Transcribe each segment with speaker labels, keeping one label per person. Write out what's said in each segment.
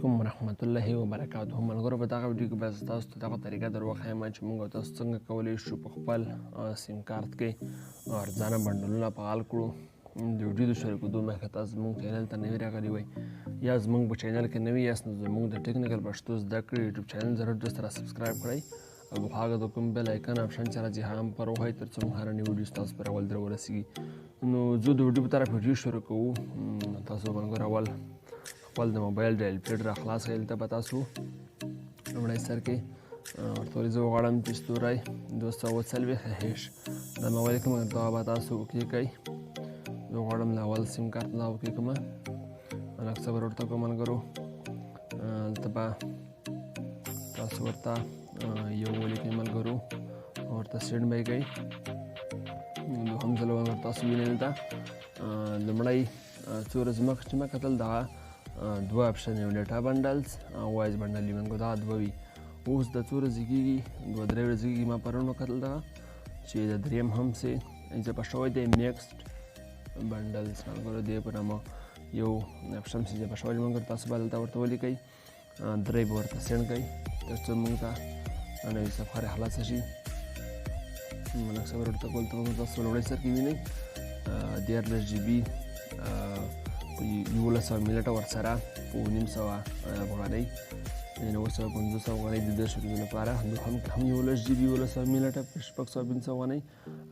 Speaker 1: علیکم ورحمت الله وبرکاته. ملګرو په دغه ویډیو کې به زه تاسو ته دغه طریقه در وښیم چې موږ تاسو څنګه کولی شو په خپل سیم کارت کې ارزانه بنډلونه فعال کړو. د ویډیو د شریکېدو مخکې تاسو زموږ چینل ته نوي راغلي وئ یا زموږ په چینل کې نوي یاست نو زموږ د ټیکنیکل پښتو زده کړې یوټیوب چینل ضرور سره سبسکرایب کړئ او په هغه د کوم بیل آیکن آپشن چې راځي هغه هم پر ووهئ تر څو موږ هره نوې ویډیو ستاسو پر اول در ورسیږي. نو زه د ویډیو په طرف ویډیو شروع کوو. تاسو ملګرو اول خپل د موبایل ډایل پیډ را خلاص کړئ. دلته به تاسو لومړی سر کې ورته ولې زه وغواړم چې ستوری 240 دا موبایل کوم دغه به تاسو وکلیکئ. زه غواړم له اول سیم کارت دا وکلیکمه. لږ صبر ورته کوم ملګرو. دلته به تاسو ورته یو ولیکئ ملګرو، ورته سینډ به یې کوئ. دوهم ځل به تاسو وینئ دلته لومړی څو ورځې مخکې چې ما کتل دغه دوه اپشن یو ډیټا بنډلز او وایس بنډل وي ملګرو، دغه دوه وي. اوس د څو ورځې کېږي 2-3 ورځې کېږي ما پرون وکتل دغه چې د دریم هم سې اضافه شوی دی میکسډ بنډلز ملګرو. دې په نامه یو اپشن چې اضافه شوی دی ملګرو، تاسو به دلته ورته ولیکئ. 3 به ورته سینډ کړئ تر څو موږ ته نوې صفحه خلاصه شي. لږ صبر ورته کول ته به تاسو لومړی سر کې وینئ 14 GB په 1100 منټه ورسره په 950 افغانۍ یعنې 950 افغانۍ د دې شروع لپاره. دوهم کې هم 11 GB 1100 منټه په 650 افغانۍ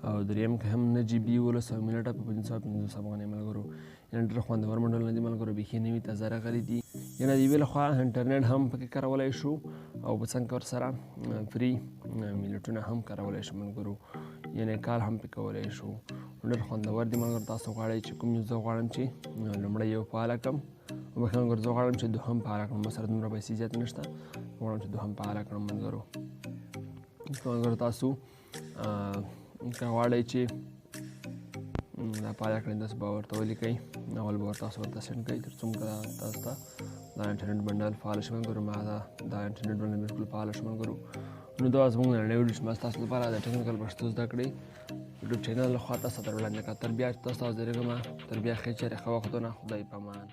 Speaker 1: او دریم کې هم 9 GB 1100 منټه په 550 افغانۍ ملګرو. یعنې ډېر خوندور بنډلونه دي ملګرو، بیخي نوي تازه راغلي دي. یعنې د یوې لخوا انټرنیټ هم پکې کارولی شو او په څنګ کې ورسره فري ملیټونه هم کارولی شو ملګرو، یعنې کال هم پې کولی شو. ډېر خوندور دي ملګرو. تاسو غواړئ چې کوم یو زه غواړم چې لومړی یو فعاله کړم، وبخښئ ملګرو، زه غواړم چې دوهم فعاله کړم. ما سره دومره پیسې زیاتې نشته، غواړم چې دوهم فعاله کړم ملګرو. ملګرو تاسو که غواړئ چې دا فعاله کړئ تاسو به ورته ولیکئ. اول به تاسو ورته سینډ کړئ تر څو تاسو ته دا انټرنیټ بنډل فعال شي ملګرو. ما دا انټرنیټ بنډل بلکل فعال شو ملګرو. نو دا زموږ نننۍ ویډیو چې ما ستاسو لپاره د ټیکنیکل پښتو زده کړې یوټیوب چینل لخوا تاسو ته وړاندې کړه. تر بیا چې تاسو حاضرېږم، تر بیا ښې چیرې ښه وختونه. خدای په امان.